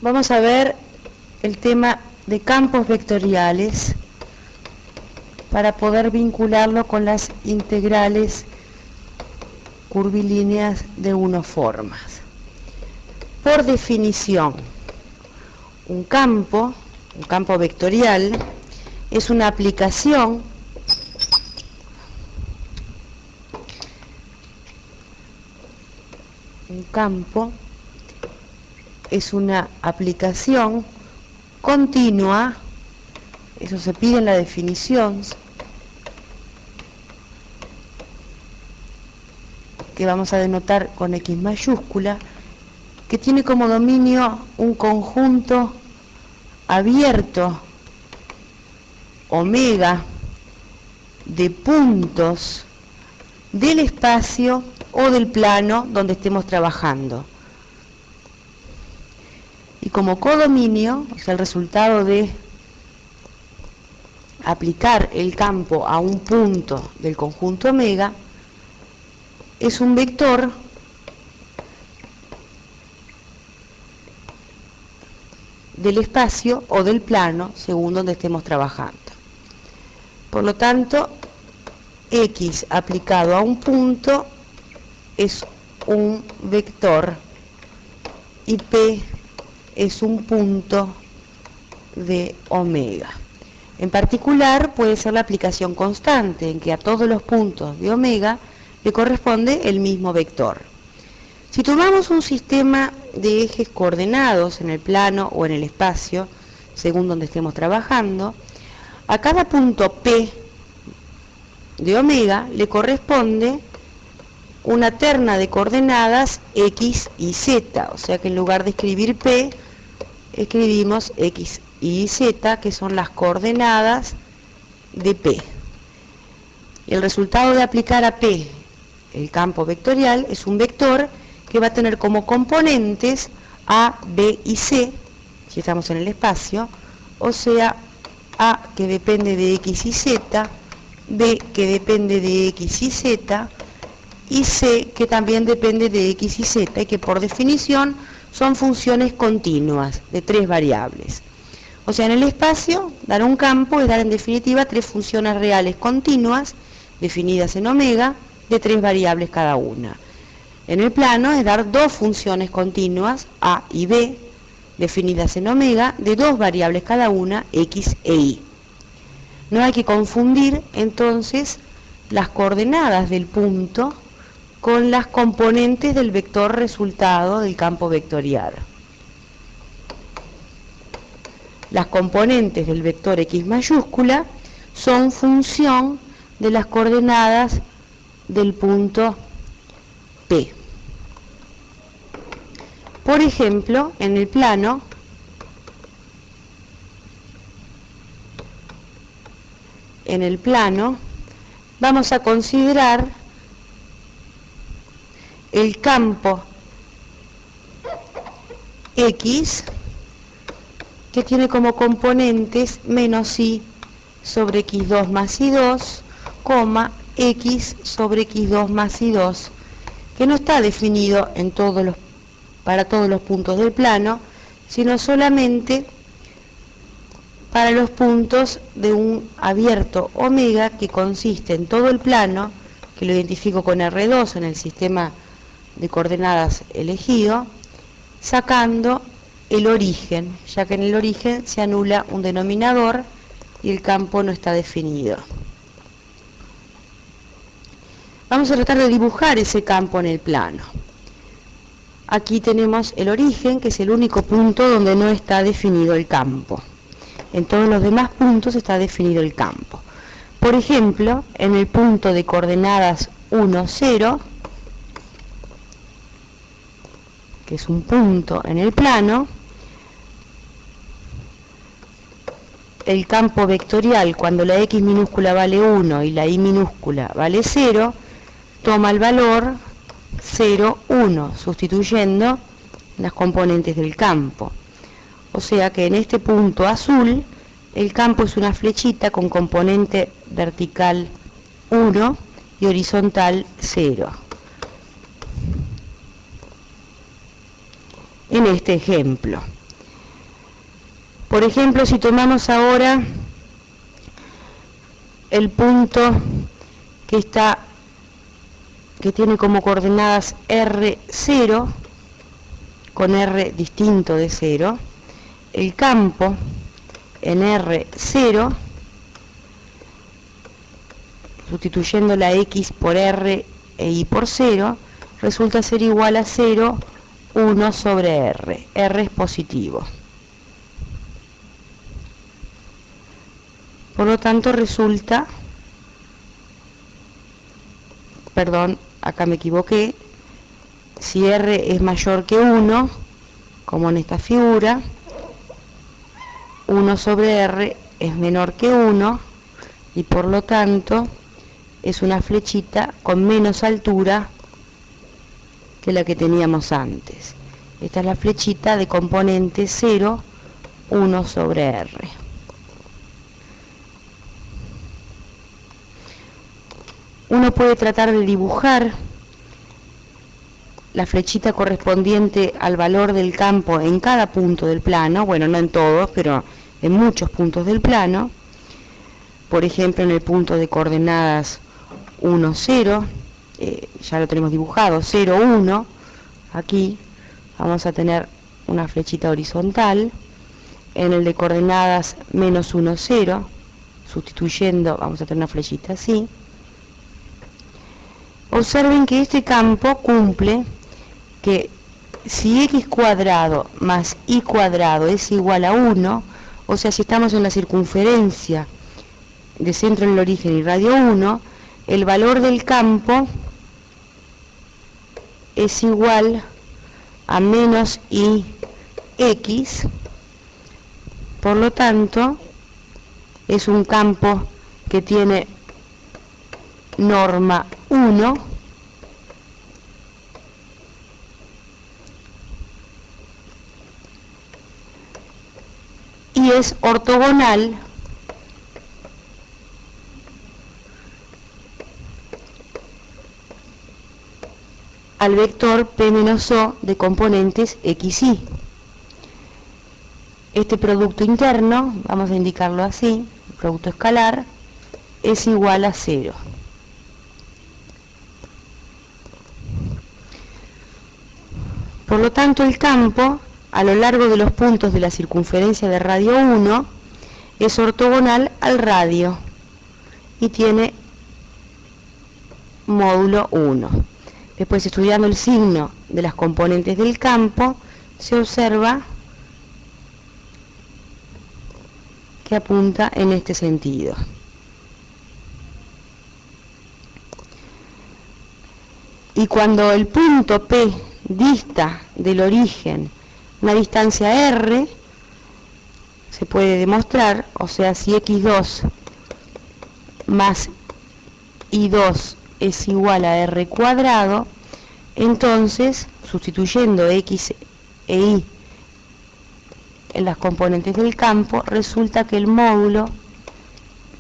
Vamos a ver el tema de campos vectoriales para poder vincularlo con las integrales curvilíneas de unoformas. Por definición, un campo vectorial es una aplicación continua, eso se pide en la definición, que vamos a denotar con X mayúscula, que tiene como dominio un conjunto abierto omega de puntos del espacio o del plano donde estemos trabajando. Y como codominio, o sea, el resultado de aplicar el campo a un punto del conjunto omega, es un vector del espacio o del plano según donde estemos trabajando. Por lo tanto, X aplicado a un punto es un vector y P es un punto de omega. En particular puede ser la aplicación constante, en que a todos los puntos de omega le corresponde el mismo vector. Si tomamos un sistema de ejes coordenados en el plano o en el espacio, según donde estemos trabajando, a cada punto P de omega le corresponde una terna de coordenadas X y Z, o sea que en lugar de escribir P, escribimos X y Z, que son las coordenadas de P. Y el resultado de aplicar a P el campo vectorial es un vector que va a tener como componentes A, B y C, si estamos en el espacio, o sea, A que depende de X y Z, B que depende de X y Z, y C que también depende de X y Z, y que por definición son funciones continuas de tres variables. O sea, en el espacio, dar un campo es dar en definitiva tres funciones reales continuas, definidas en omega, de tres variables cada una. En el plano es dar dos funciones continuas, A y B, definidas en omega, de dos variables cada una, X e Y. No hay que confundir entonces las coordenadas del punto con las componentes del vector resultado del campo vectorial. Las componentes del vector X mayúscula son función de las coordenadas del punto P. Por ejemplo, en el plano, vamos a considerar el campo X, que tiene como componentes menos Y sobre X2 más Y2, X sobre X2 más Y2, que no está definido para todos los puntos del plano, sino solamente para los puntos de un abierto omega que consiste en todo el plano, que lo identifico con R2 en el sistema de coordenadas elegido, sacando el origen, ya que en el origen se anula un denominador y el campo no está definido. Vamos a tratar de dibujar ese campo en el plano. Aquí tenemos el origen, que es el único punto donde no está definido el campo. En todos los demás puntos está definido el campo. Por ejemplo, en el punto de coordenadas 1, 0, que es un punto en el plano, el campo vectorial, cuando la X minúscula vale 1 y la Y minúscula vale 0, toma el valor 0, 1, sustituyendo las componentes del campo. O sea que en este punto azul, el campo es una flechita con componente vertical 1 y horizontal 0. En este ejemplo. Por ejemplo, si tomamos ahora el punto que tiene como coordenadas R0, con R distinto de 0, el campo en R0, sustituyendo la X por R e Y por 0, resulta ser igual a 0, 1 sobre R. R es positivo. Por lo tanto resulta, perdón, acá me equivoqué, si R es mayor que 1, como en esta figura, 1 sobre R es menor que 1 y por lo tanto es una flechita con menos altura que la que teníamos antes. Esta es la flechita de componente 0, 1 sobre R. Uno puede tratar de dibujar la flechita correspondiente al valor del campo en cada punto del plano, bueno, no en todos, pero en muchos puntos del plano. Por ejemplo, en el punto de coordenadas 1, 0, ya lo tenemos dibujado, 0, 1, aquí vamos a tener una flechita horizontal. En el de coordenadas menos 1, 0, sustituyendo, vamos a tener una flechita así. Observen que este campo cumple que si x cuadrado más y cuadrado es igual a 1, o sea, si estamos en la circunferencia de centro en el origen y radio 1, el valor del campo es igual a menos i x, por lo tanto, es un campo que tiene norma 1, y es ortogonal al vector P menos O de componentes X, Y. Este producto interno, vamos a indicarlo así, el producto escalar, es igual a 0. Por lo tanto, el campo, a lo largo de los puntos de la circunferencia de radio 1, es ortogonal al radio y tiene módulo 1. Después, estudiando el signo de las componentes del campo, se observa que apunta en este sentido. Y cuando el punto P dista del origen una distancia R, se puede demostrar, o sea, si x2 más y2 es igual a r cuadrado, entonces, sustituyendo x e y en las componentes del campo, resulta que el módulo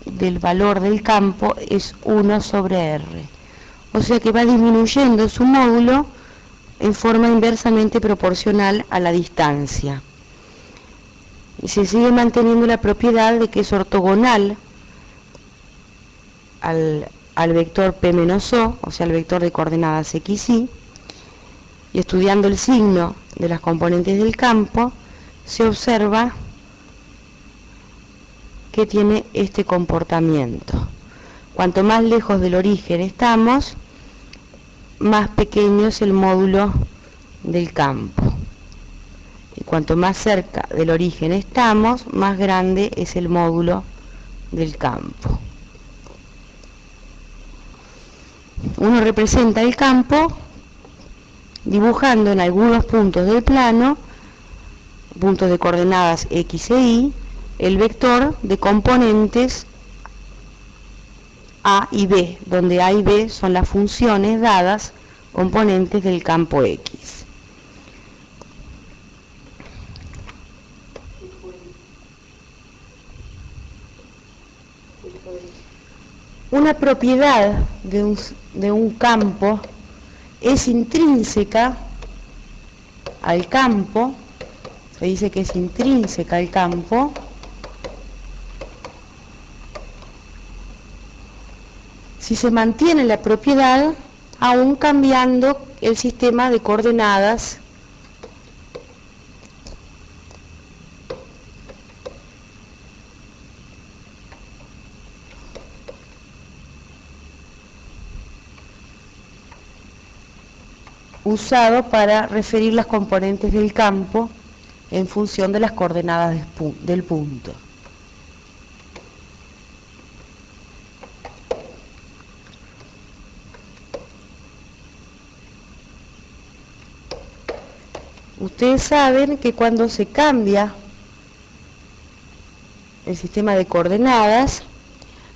del valor del campo es 1 sobre r. O sea que va disminuyendo su módulo en forma inversamente proporcional a la distancia. Y se sigue manteniendo la propiedad de que es ortogonal al vector P menos O, o sea, al vector de coordenadas X, Y, y estudiando el signo de las componentes del campo, se observa que tiene este comportamiento. Cuanto más lejos del origen estamos, más pequeño es el módulo del campo. Y cuanto más cerca del origen estamos, más grande es el módulo del campo. Uno representa el campo dibujando en algunos puntos del plano, puntos de coordenadas X e Y, el vector de componentes A y B, donde A y B son las funciones dadas componentes del campo X. Una propiedad de un campo es intrínseca al campo se dice que es intrínseca al campo, si se mantiene la propiedad aún cambiando el sistema de coordenadas usado para referir las componentes del campo en función de las coordenadas del punto. Ustedes saben que cuando se cambia el sistema de coordenadas,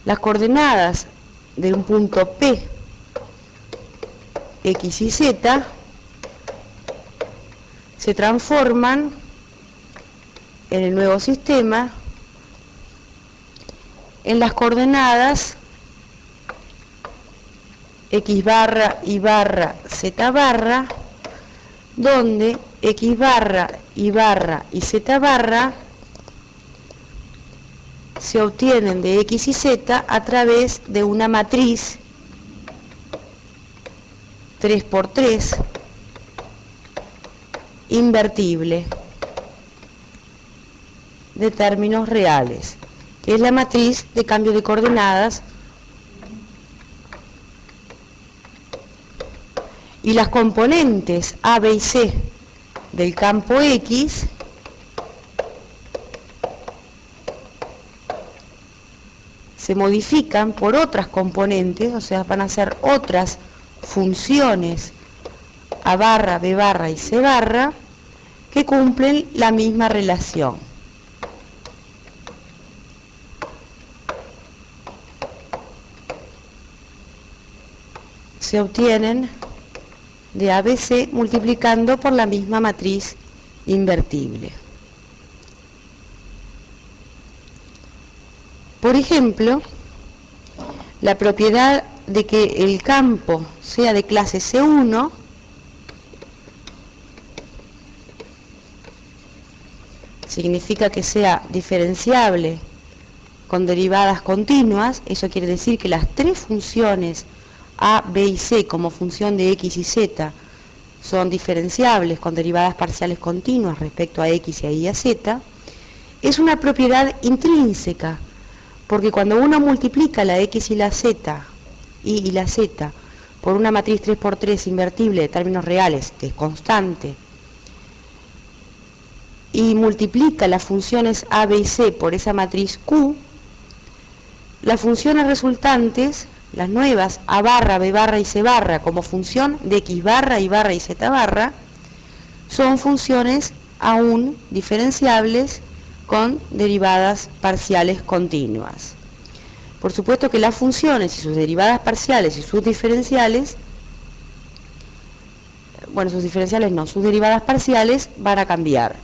las coordenadas de un punto P, X y Z, se transforman en el nuevo sistema en las coordenadas X barra, Y barra, Z barra, donde X barra, Y barra y Z barra se obtienen de X y Z a través de una matriz 3×3 invertible de términos reales, que es la matriz de cambio de coordenadas, y las componentes A, B y C del campo X se modifican por otras componentes, o sea, van a ser otras funciones A barra, B barra y C barra que cumplen la misma relación. Se obtienen de ABC multiplicando por la misma matriz invertible. Por ejemplo, la propiedad de que el campo sea de clase C1 significa que sea diferenciable con derivadas continuas. Eso quiere decir que las tres funciones A, B y C como función de X y Z son diferenciables con derivadas parciales continuas respecto a X y a Y y a Z. Es una propiedad intrínseca, porque cuando uno multiplica la X y la Z, Y y la Z, por una matriz 3×3 invertible de términos reales, que es constante, y multiplica las funciones A, B y C por esa matriz Q, las funciones resultantes, las nuevas A barra, B barra y C barra como función de X barra, Y barra y Z barra, son funciones aún diferenciables con derivadas parciales continuas. Por supuesto que las funciones y sus derivadas parciales y sus diferenciales, bueno, sus diferenciales no, sus derivadas parciales van a cambiar.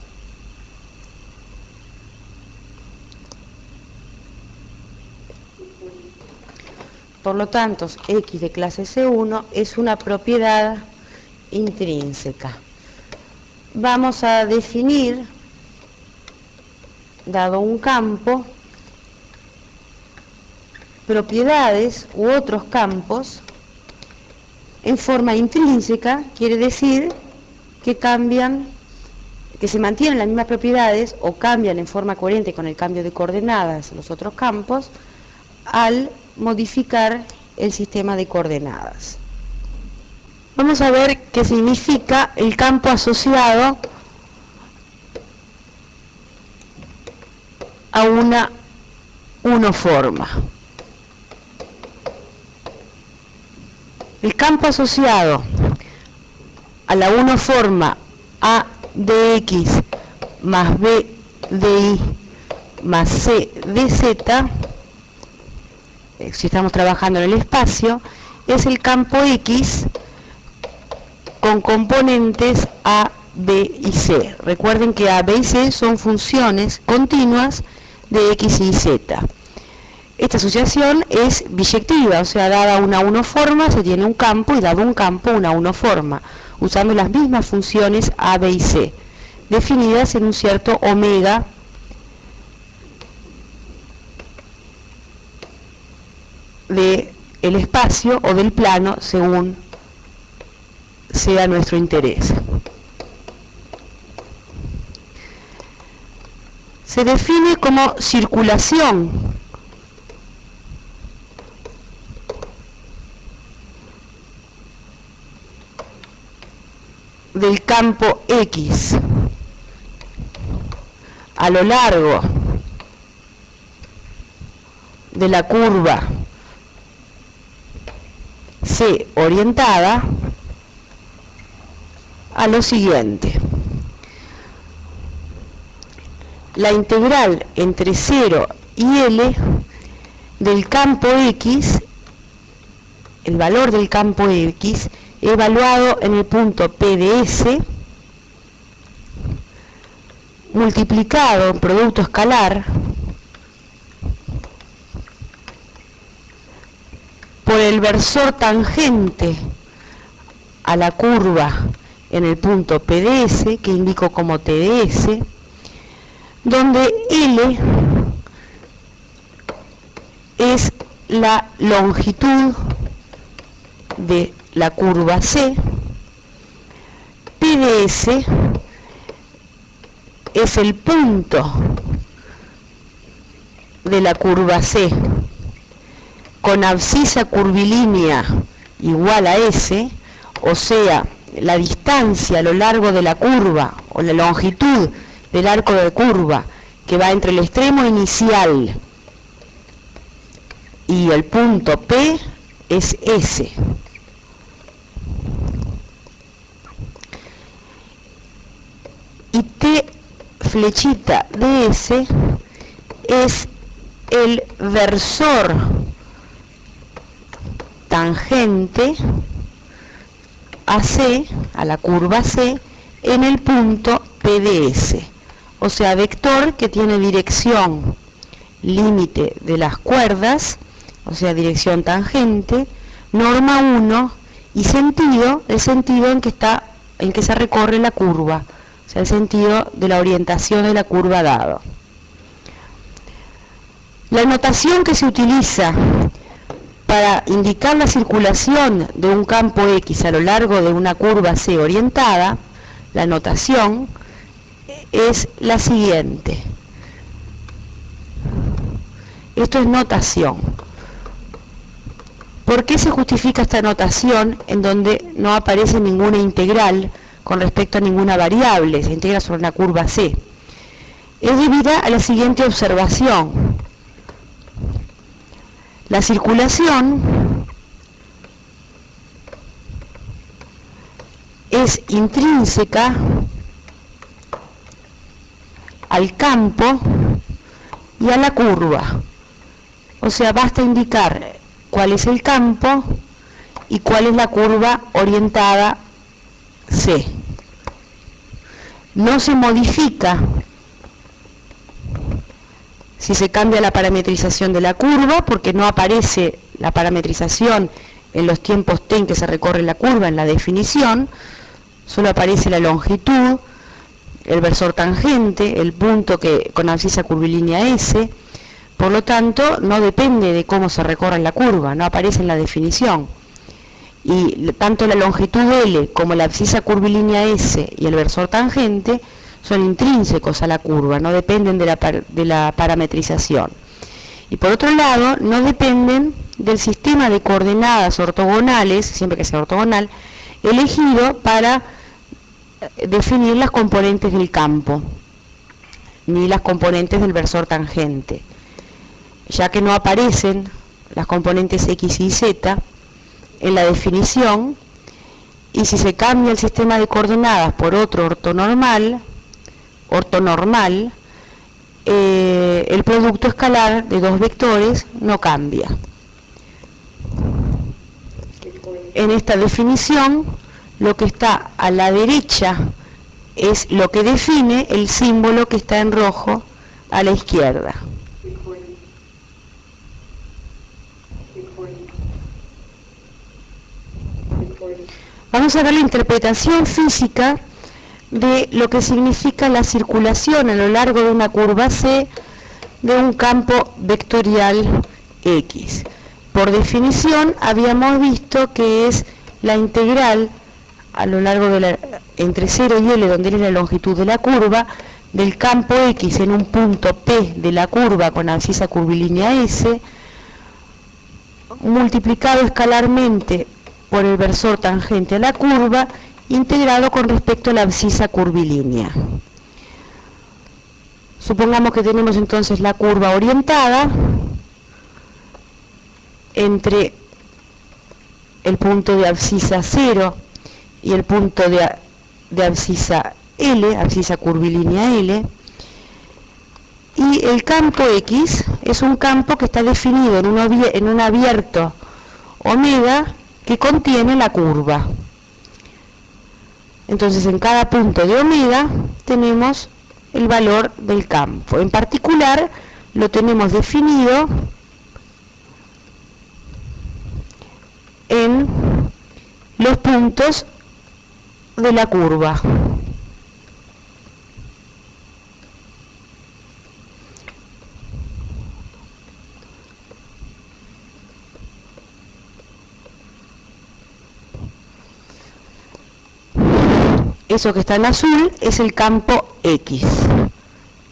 Por lo tanto, X de clase C1 es una propiedad intrínseca. Vamos a definir, dado un campo, propiedades u otros campos en forma intrínseca. Quiere decir que cambian, que se mantienen las mismas propiedades o cambian en forma coherente con el cambio de coordenadas los otros campos al modificar el sistema de coordenadas. Vamos a ver qué significa el campo asociado a una unoforma. El campo asociado a la unoforma A de X más B de Y más C de Z, si estamos trabajando en el espacio, es el campo X con componentes A, B y C. Recuerden que A, B y C son funciones continuas de X y Z. Esta asociación es biyectiva, o sea, dada una unoforma se tiene un campo y dado un campo una unoforma, usando las mismas funciones A, B y C. definidas en un cierto omega de el espacio o del plano según sea nuestro interés. Se define como circulación del campo X a lo largo de la curva C orientada a lo siguiente: la integral entre 0 y L del campo X, el valor del campo X evaluado en el punto P de S, multiplicado en producto escalar por el versor tangente a la curva en el punto P de S, que indico como T de S, donde L es la longitud de la curva C, P de S es el punto de la curva C con abscisa curvilínea igual a S, o sea, la distancia a lo largo de la curva o la longitud del arco de curva que va entre el extremo inicial y el punto P es S. Y T flechita de S es el versor tangente a C, a la curva C, en el punto P de S, o sea, vector que tiene dirección límite de las cuerdas, o sea, dirección tangente, norma 1 y sentido, el sentido en que se recorre la curva, o sea, el sentido de la orientación de la curva dado. La notación que se utiliza para indicar la circulación de un campo X a lo largo de una curva C orientada, la notación es la siguiente. Esto es notación. ¿Por qué se justifica esta notación en donde no aparece ninguna integral con respecto a ninguna variable? Se integra sobre una curva C. Es debida a la siguiente observación. La circulación es intrínseca al campo y a la curva. O sea, basta indicar cuál es el campo y cuál es la curva orientada C. No se modifica si se cambia la parametrización de la curva, porque no aparece la parametrización en los tiempos t en que se recorre la curva en la definición, solo aparece la longitud, el versor tangente, el punto que con abscisa curvilínea S, por lo tanto no depende de cómo se recorre la curva, no aparece en la definición. Y tanto la longitud L como la abscisa curvilínea S y el versor tangente son intrínsecos a la curva, no dependen de la parametrización. Y por otro lado, no dependen del sistema de coordenadas ortogonales, siempre que sea ortogonal, elegido para definir las componentes del campo, ni las componentes del versor tangente, ya que no aparecen las componentes X y Z en la definición, y si se cambia el sistema de coordenadas por otro ortonormal, el producto escalar de dos vectores no cambia. En esta definición, lo que está a la derecha es lo que define el símbolo que está en rojo a la izquierda. Vamos a ver la interpretación física de lo que significa la circulación a lo largo de una curva C de un campo vectorial X. Por definición, habíamos visto que es la integral a lo largo de entre 0 y L, donde L es la longitud de la curva, del campo X en un punto P de la curva con abscisa curvilínea S, multiplicado escalarmente por el versor tangente a la curva, integrado con respecto a la abscisa curvilínea. Supongamos que tenemos entonces la curva orientada entre el punto de abscisa 0 y el punto de abscisa L, abscisa curvilínea L, y el campo X es un campo que está definido en un abierto omega que contiene la curva. Entonces en cada punto de omega tenemos el valor del campo. En particular lo tenemos definido en los puntos de la curva. Eso que está en azul es el campo X,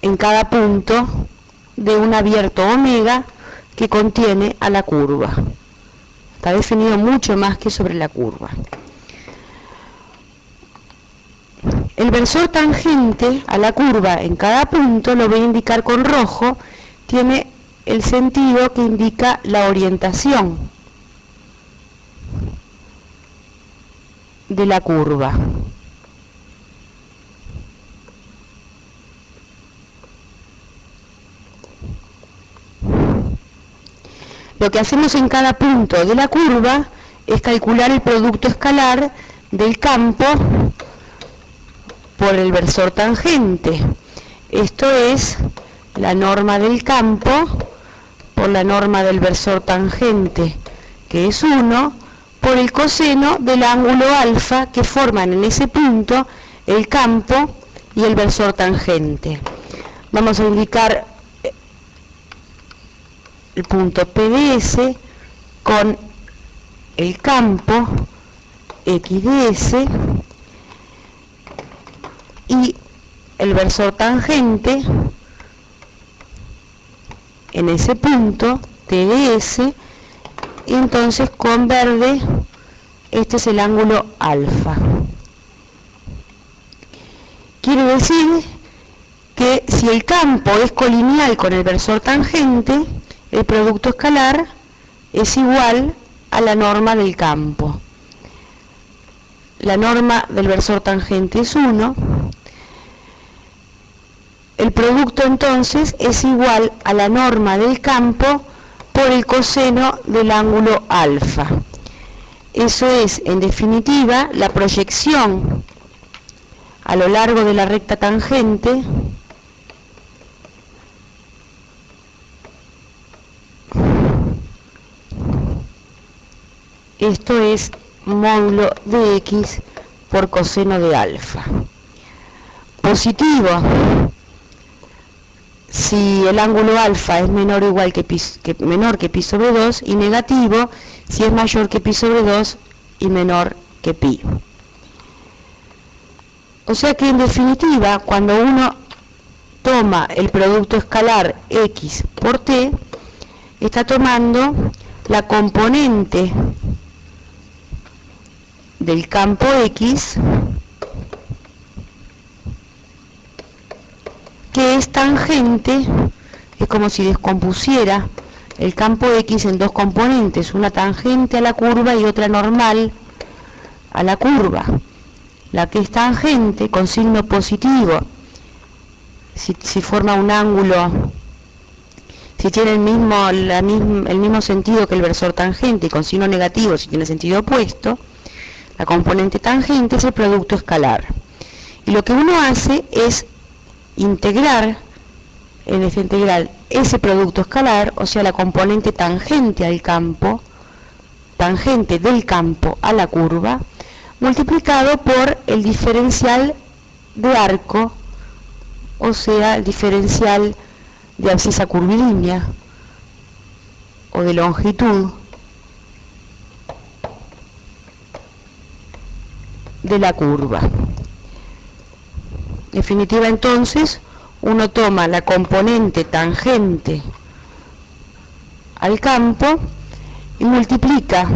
en cada punto de un abierto omega que contiene a la curva. Está definido mucho más que sobre la curva. El versor tangente a la curva en cada punto, lo voy a indicar con rojo, tiene el sentido que indica la orientación de la curva. Lo que hacemos en cada punto de la curva es calcular el producto escalar del campo por el versor tangente. Esto es la norma del campo por la norma del versor tangente, que es 1, por el coseno del ángulo alfa que forman en ese punto el campo y el versor tangente. Vamos a indicar el punto P de S con el campo X de S y el versor tangente en ese punto T de S, y entonces con verde este es el ángulo alfa. Quiere decir que si el campo es colineal con el versor tangente, el producto escalar es igual a la norma del campo. La norma del versor tangente es 1. El producto entonces es igual a la norma del campo por el coseno del ángulo alfa. Eso es, en definitiva, la proyección a lo largo de la recta tangente esto es módulo de X por coseno de alfa. Positivo si el ángulo alfa es menor o igual menor que pi sobre 2, y negativo si es mayor que pi sobre 2 y menor que pi. O sea que en definitiva, cuando uno toma el producto escalar X por T, está tomando la componente del campo X que es tangente, es como si descompusiera el campo X en dos componentes, una tangente a la curva y otra normal a la curva. La que es tangente con signo positivo, si forma un ángulo, si tiene el mismo sentido que el versor tangente, y con signo negativo si tiene sentido opuesto, la componente tangente es el producto escalar. Y lo que uno hace es integrar en esta integral ese producto escalar, o sea la componente tangente al campo, tangente del campo a la curva, multiplicado por el diferencial de arco, o sea, el diferencial de abscisa curvilínea o de longitud de la curva. En definitiva, entonces, uno toma la componente tangente al campo y multiplica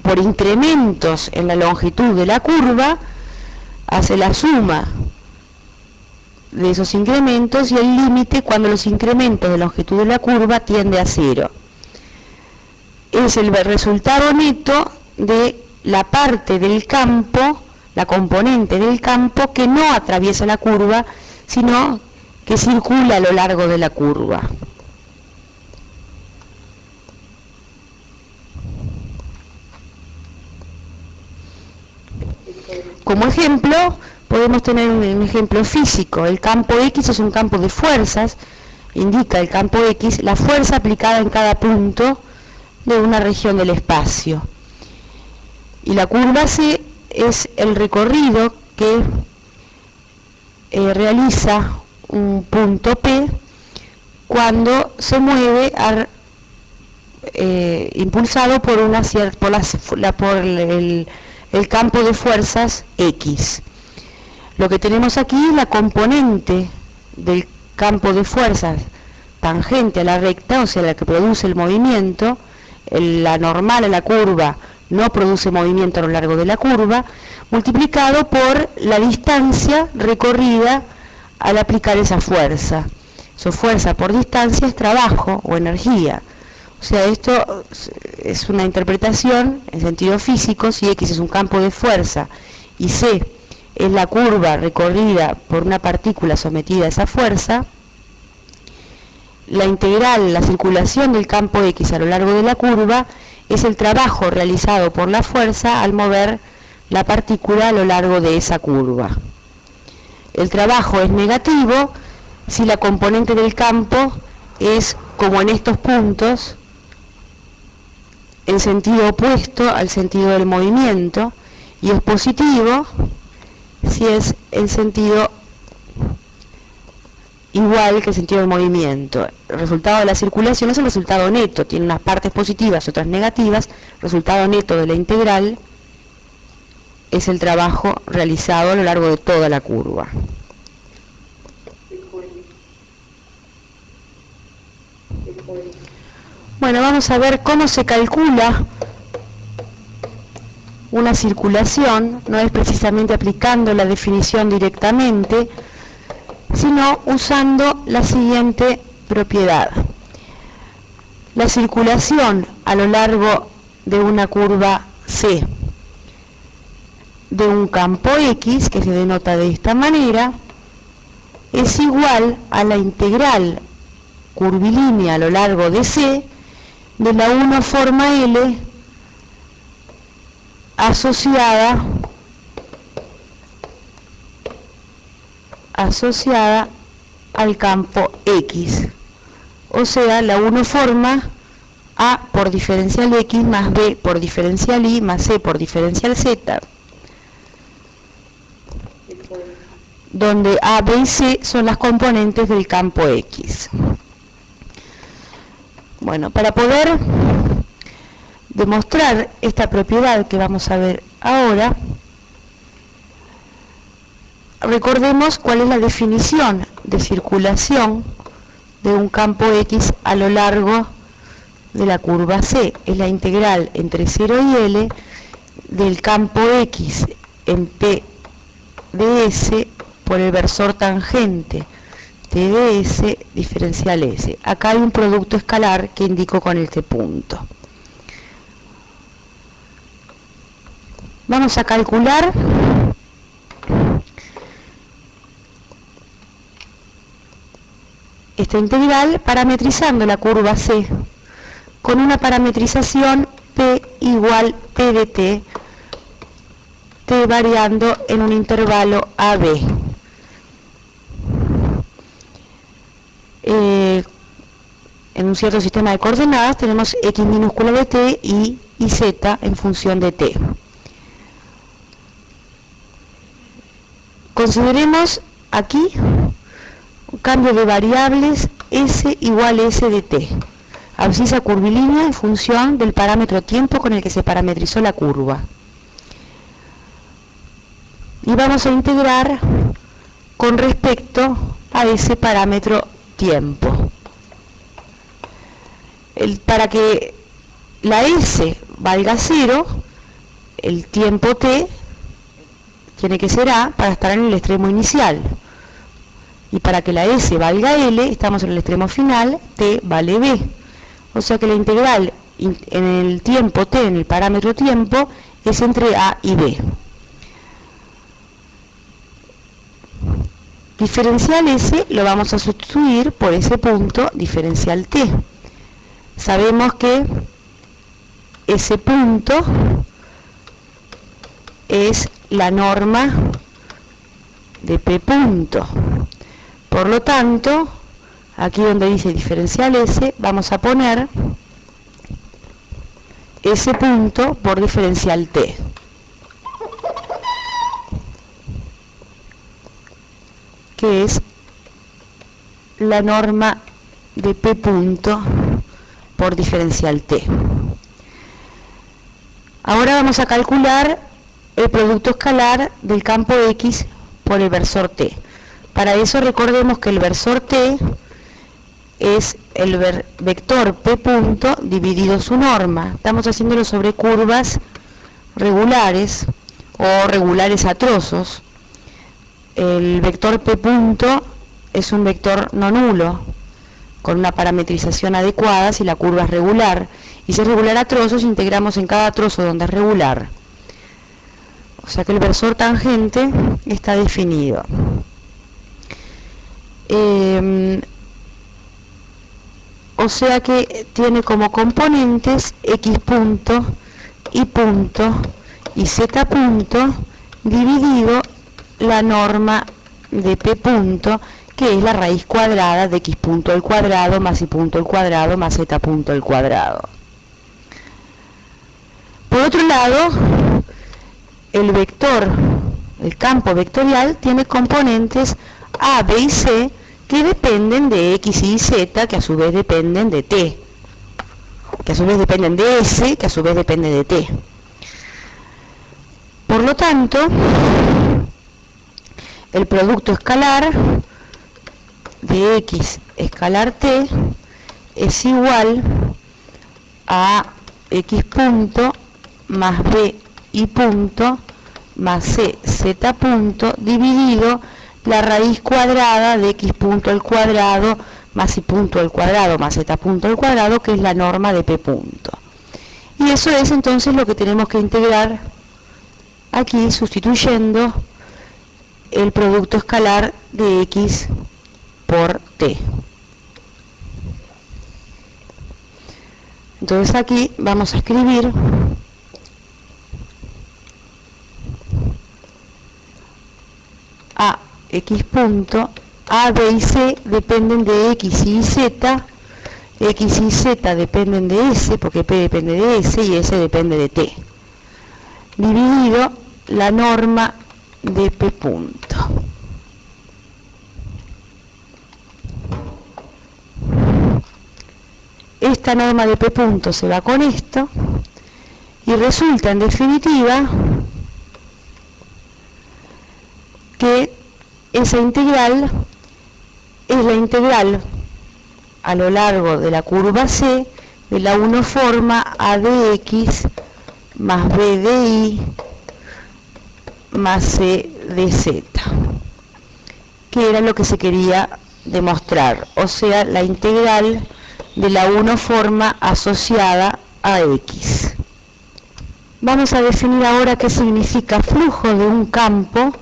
por incrementos en la longitud de la curva, hace la suma de esos incrementos y el límite cuando los incrementos de longitud de la curva tiende a 0. Es el resultado neto de la parte del campo, la componente del campo que no atraviesa la curva, sino que circula a lo largo de la curva. Como ejemplo, podemos tener un ejemplo físico. El campo X es un campo de fuerzas, indica el campo X la fuerza aplicada en cada punto de una región del espacio. Y la curva C es el recorrido que realiza un punto P cuando se mueve impulsado por el campo de fuerzas X. Lo que tenemos aquí es la componente del campo de fuerzas tangente a la recta, o sea, la que produce el movimiento. La normal a la curva no produce movimiento a lo largo de la curva, multiplicado por la distancia recorrida al aplicar esa fuerza. Su fuerza por distancia es trabajo o energía. O sea, esto es una interpretación en sentido físico. Si X es un campo de fuerza y C es la curva recorrida por una partícula sometida a esa fuerza, la integral, la circulación del campo X a lo largo de la curva es el trabajo realizado por la fuerza al mover la partícula a lo largo de esa curva. El trabajo es negativo si la componente del campo es, como en estos puntos, en sentido opuesto al sentido del movimiento, y es positivo si es en sentido igual que el sentido del movimiento. El resultado de la circulación es el resultado neto, tiene unas partes positivas y otras negativas. El resultado neto de la integral es el trabajo realizado a lo largo de toda la curva. Bueno, vamos a ver cómo se calcula una circulación. No es precisamente aplicando la definición directamente, sino usando la siguiente propiedad. La circulación a lo largo de una curva C de un campo X, que se denota de esta manera, es igual a la integral curvilínea a lo largo de C de la 1 forma L asociada al campo X, o sea, la 1 forma A por diferencial X más B por diferencial Y más C por diferencial Z, donde A, B y C son las componentes del campo X. Bueno, para poder demostrar esta propiedad que vamos a ver ahora, recordemos cuál es la definición de circulación de un campo X a lo largo de la curva C. Es la integral entre 0 y L del campo X en P de S por el versor tangente T de S diferencial S. Acá hay un producto escalar que indico con este punto. Vamos a calcular esta integral parametrizando la curva C con una parametrización P igual P de T, T variando en un intervalo AB. En un cierto sistema de coordenadas tenemos X minúscula de T y Z en función de T. Consideremos aquí un cambio de variables S igual a S de t, abscisa curvilínea en función del parámetro tiempo con el que se parametrizó la curva. Y vamos a integrar con respecto a ese parámetro tiempo. Para que la S valga 0, el tiempo t tiene que ser a para estar en el extremo inicial. Y para que la S valga L, estamos en el extremo final, t vale b. O sea que la integral en el tiempo t, en el parámetro tiempo, es entre a y b. Diferencial S lo vamos a sustituir por ese punto diferencial t. Sabemos que ese punto es la norma de P punto. Por lo tanto, aquí donde dice diferencial S, vamos a poner ese punto por diferencial T. Que es la norma de P punto por diferencial T. Ahora vamos a calcular el producto escalar del campo X por el versor T. Para eso recordemos que el versor T es el vector P punto dividido su norma. Estamos haciéndolo sobre curvas regulares o regulares a trozos. El vector P punto es un vector no nulo, con una parametrización adecuada si la curva es regular. Y si es regular a trozos, integramos en cada trozo donde es regular. O sea que el versor tangente está definido. O sea que tiene como componentes X punto, Y punto y Z punto dividido la norma de P punto, que es la raíz cuadrada de X punto al cuadrado más Y punto al cuadrado más Z punto al cuadrado. Por otro lado, el vector, el campo vectorial, tiene componentes A, B y C que dependen de X y Z, que a su vez dependen de T, que a su vez dependen de S, que a su vez depende de T. Por lo tanto, el producto escalar de X escalar T es igual a X punto más B Y punto más C Z punto dividido la raíz cuadrada de X punto al cuadrado más Y punto al cuadrado más Z punto al cuadrado, que es la norma de P punto. Y eso es entonces lo que tenemos que integrar aquí, sustituyendo el producto escalar de X por T. Entonces aquí vamos a escribir a X punto, A, B y C dependen de X y Z, X y Z dependen de S, porque P depende de S y S depende de T, dividido la norma de P punto. Esta norma de P punto se va con esto y resulta en definitiva que esa integral es la integral a lo largo de la curva C de la 1 forma A de X más B de Y más C de Z, que era lo que se quería demostrar, o sea, la integral de la 1 forma asociada a X. Vamos a definir ahora qué significa flujo de un campo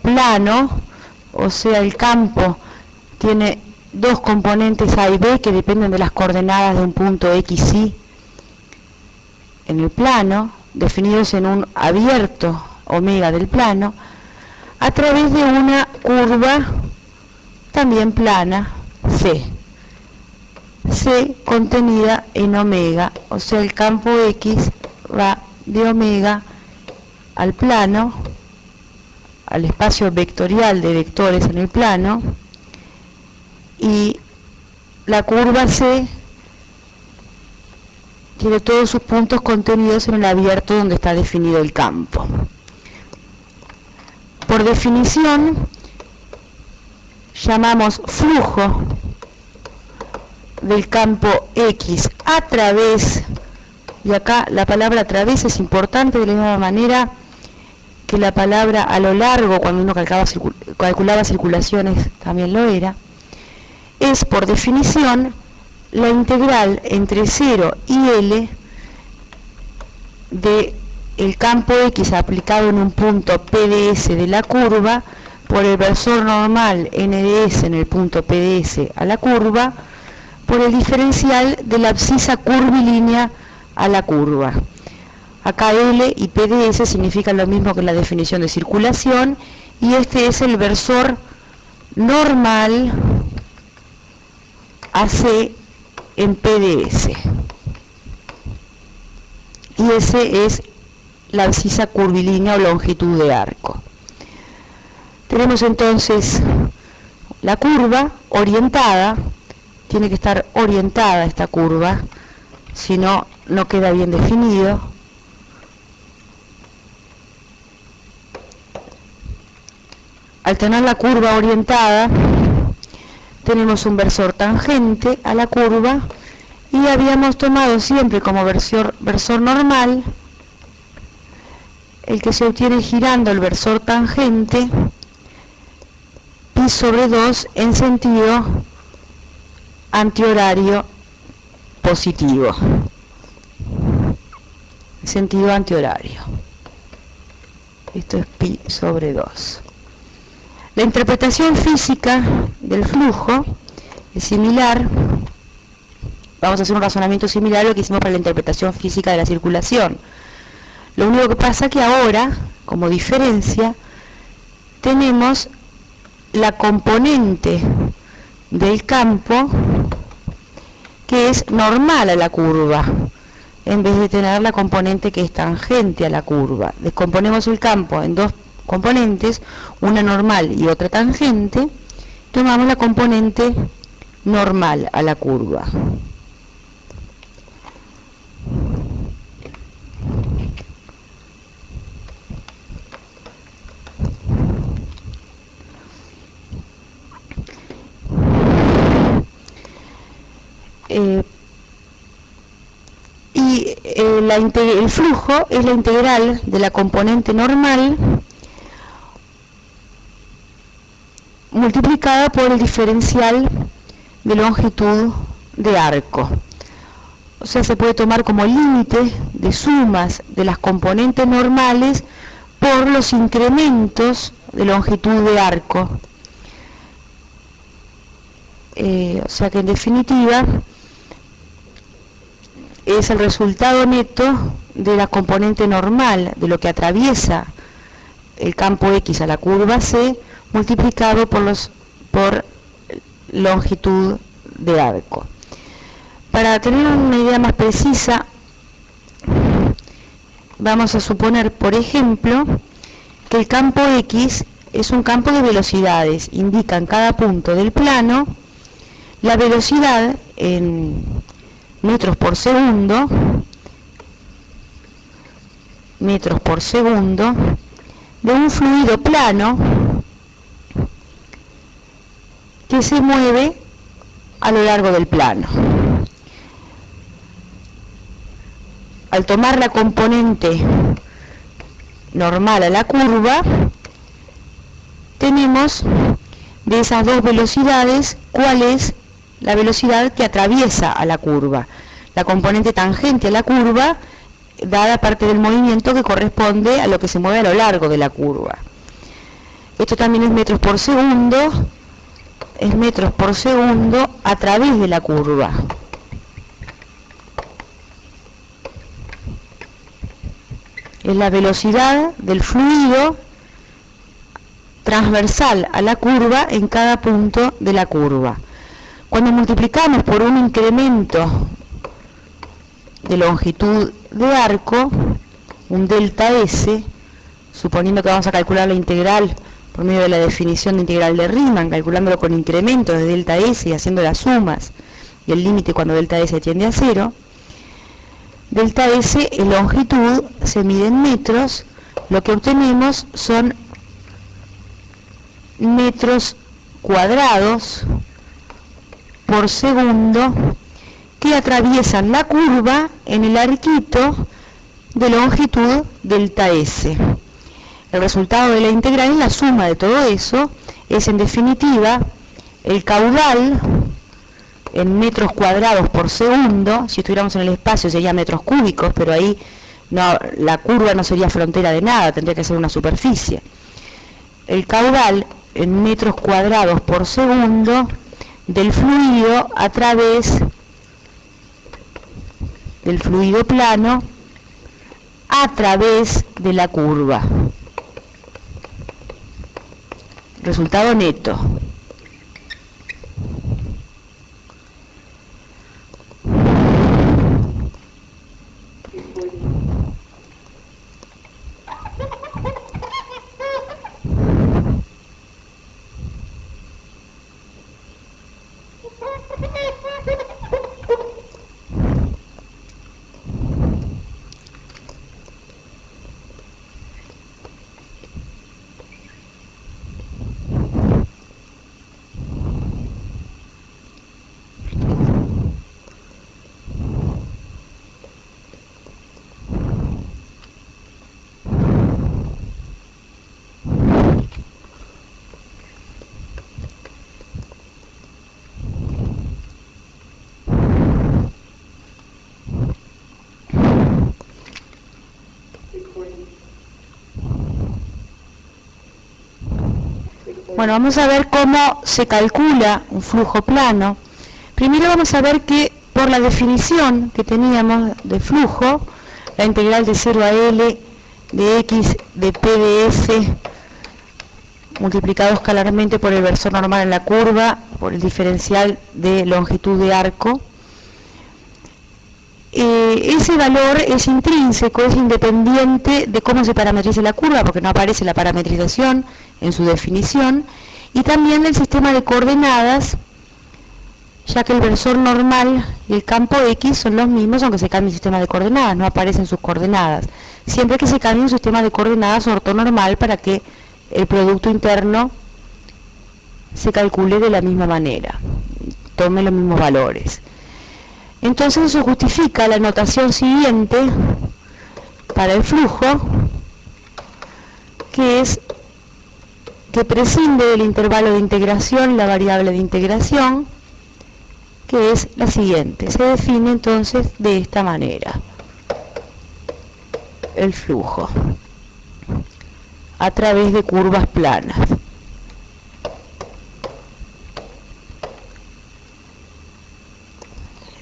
plano, o sea, el campo tiene dos componentes A y B que dependen de las coordenadas de un punto X, Y en el plano, definidos en un abierto omega del plano, a través de una curva también plana, C contenida en omega, o sea, el campo X va de omega al plano, al espacio vectorial de vectores en el plano, y la curva C tiene todos sus puntos contenidos en el abierto donde está definido el campo. Por definición, llamamos flujo del campo X a través, y acá la palabra a través es importante de la misma manera que la palabra a lo largo, cuando uno calculaba circulaciones también lo era, es por definición la integral entre 0 y L de el campo X aplicado en un punto PDS de la curva por el versor normal NDS en el punto PDS a la curva por el diferencial de la abscisa curvilínea a la curva. Acá L y PDS significan lo mismo que la definición de circulación, y este es el versor normal AC en PDS. Y ese es la abscisa curvilínea o longitud de arco. Tenemos entonces la curva orientada, tiene que estar orientada esta curva, si no, no queda bien definido. Al tener la curva orientada, tenemos un versor tangente a la curva, y habíamos tomado siempre como versor normal el que se obtiene girando el versor tangente pi sobre 2 en sentido antihorario positivo. Sentido antihorario. Esto es pi sobre 2. La interpretación física del flujo es similar. Vamos a hacer un razonamiento similar a lo que hicimos para la interpretación física de la circulación. Lo único que pasa es que ahora, como diferencia, tenemos la componente del campo que es normal a la curva, en vez de tener la componente que es tangente a la curva. Descomponemos el campo en dos componentes, una normal y otra tangente, tomamos la componente normal a la curva. El flujo es la integral de la componente normal multiplicada por el diferencial de longitud de arco. O sea, se puede tomar como límite de sumas de las componentes normales por los incrementos de longitud de arco. O sea que en definitiva es el resultado neto de la componente normal de lo que atraviesa el campo X a la curva C multiplicado por longitud de arco. Para tener una idea más precisa, vamos a suponer, por ejemplo, que el campo X es un campo de velocidades. Indica en cada punto del plano la velocidad en metros por segundo de un fluido plano que se mueve a lo largo del plano. Al tomar la componente normal a la curva, tenemos de esas dos velocidades cuál es la velocidad que atraviesa a la curva. La componente tangente a la curva, dada parte del movimiento que corresponde a lo que se mueve a lo largo de la curva. Esto también es metros por segundo a través de la curva. Es la velocidad del fluido transversal a la curva en cada punto de la curva. Cuando multiplicamos por un incremento de longitud de arco, un delta S, suponiendo que vamos a calcular la integral por medio de la definición de integral de Riemann, calculándolo con incrementos de delta S y haciendo las sumas y el límite cuando delta S tiende a 0, delta S en longitud se mide en metros, lo que obtenemos son metros cuadrados por segundo que atraviesan la curva en el arquito de longitud delta S. El resultado de la integral es la suma de todo eso, es en definitiva el caudal en metros cuadrados por segundo. Si estuviéramos en el espacio sería metros cúbicos, pero ahí no, la curva no sería frontera de nada, tendría que ser una superficie. El caudal en metros cuadrados por segundo del fluido a través del fluido plano a través de la curva. Resultado neto. Bueno, vamos a ver cómo se calcula un flujo plano. Primero vamos a ver que por la definición que teníamos de flujo, la integral de 0 a L de X de P de S multiplicado escalarmente por el versor normal en la curva, por el diferencial de longitud de arco, ese valor es intrínseco, es independiente de cómo se parametrice la curva, porque no aparece la parametrización en su definición, y también del sistema de coordenadas, ya que el versor normal y el campo X son los mismos aunque se cambie el sistema de coordenadas, no aparecen sus coordenadas. Siempre que se cambie un sistema de coordenadas ortonormal para que el producto interno se calcule de la misma manera, tome los mismos valores. Entonces eso justifica la notación siguiente para el flujo, que es que prescinde del intervalo de integración la variable de integración, que es la siguiente. Se define entonces de esta manera el flujo a través de curvas planas.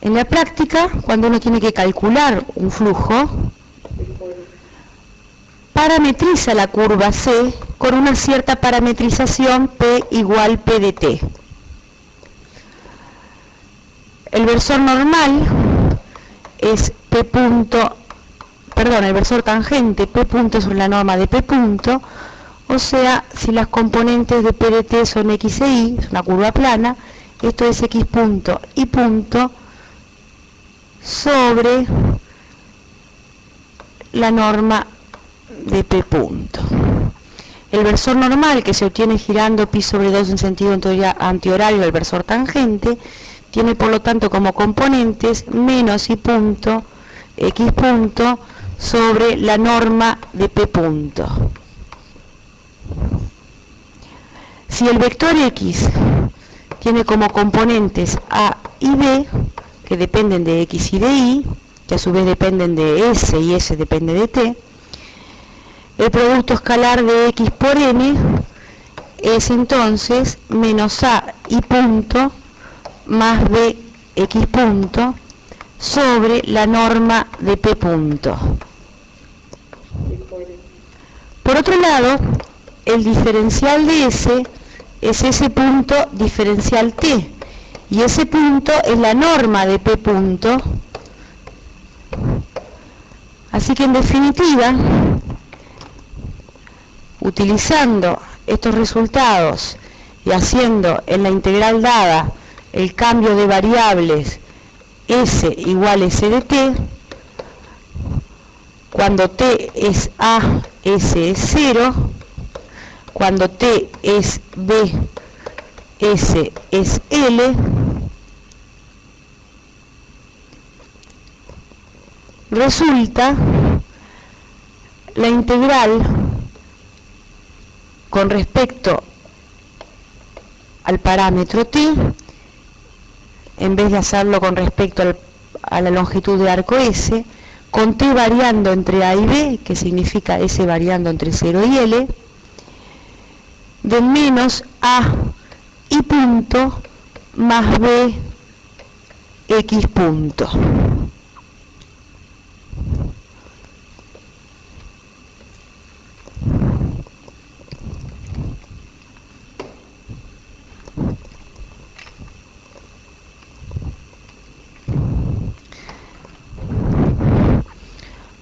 En la práctica, cuando uno tiene que calcular un flujo, parametriza la curva C con una cierta parametrización P igual P de T. El versor normal es P punto, perdón, el versor tangente P punto sobre la norma de P punto, o sea, si las componentes de P de T son X e Y, es una curva plana, esto es X punto y punto sobre la norma de P punto. El versor normal, que se obtiene girando pi sobre 2 en sentido antihorario del versor tangente, tiene por lo tanto como componentes menos y punto, X punto, sobre la norma de P punto. Si el vector X tiene como componentes A y B, que dependen de X y de Y, que a su vez dependen de S y S depende de T, el producto escalar de X por N es entonces menos A y punto más B X punto sobre la norma de P punto. Por otro lado, el diferencial de S es S punto diferencial T, y ese punto es la norma de P punto. Así que en definitiva, Utilizando estos resultados y haciendo en la integral dada el cambio de variables s igual s de t, cuando t es a, s es 0, cuando t es b, s es l, resulta la integral con respecto al parámetro t, en vez de hacerlo con respecto a la longitud de arco S, con t variando entre a y b, que significa s variando entre 0 y l, de menos a y punto más b x punto.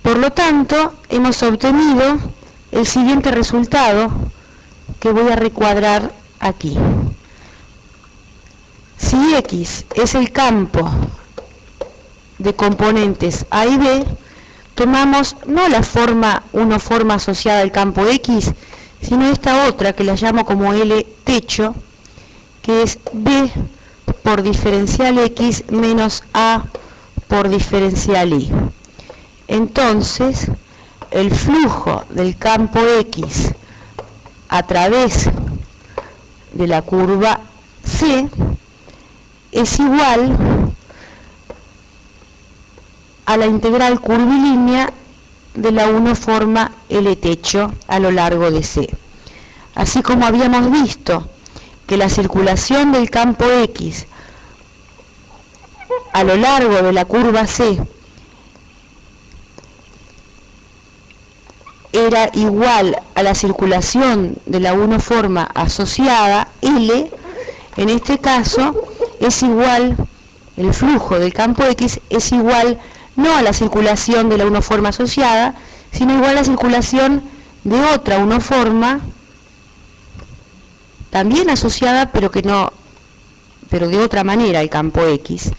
Por lo tanto, hemos obtenido el siguiente resultado que voy a recuadrar aquí. Si X es el campo de componentes A y B, tomamos no la forma asociada al campo X, sino esta otra que la llamo como L techo, que es B por diferencial X menos A por diferencial Y. Entonces, el flujo del campo X a través de la curva C es igual a la integral curvilínea de la uniforma L techo a lo largo de C. Así como habíamos visto que la circulación del campo X a lo largo de la curva C era igual a la circulación de la uniforma asociada L, en este caso es igual, el flujo del campo X es igual no a la circulación de la uniforma asociada, sino igual a la circulación de otra uniforma, también asociada, pero de otra manera al campo X,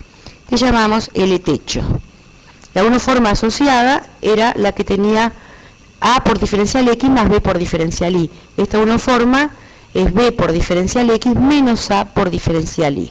que llamamos L techo. La uniforma asociada era la que tenía A por diferencial X más B por diferencial Y. Esta uniforma es B por diferencial X menos A por diferencial Y.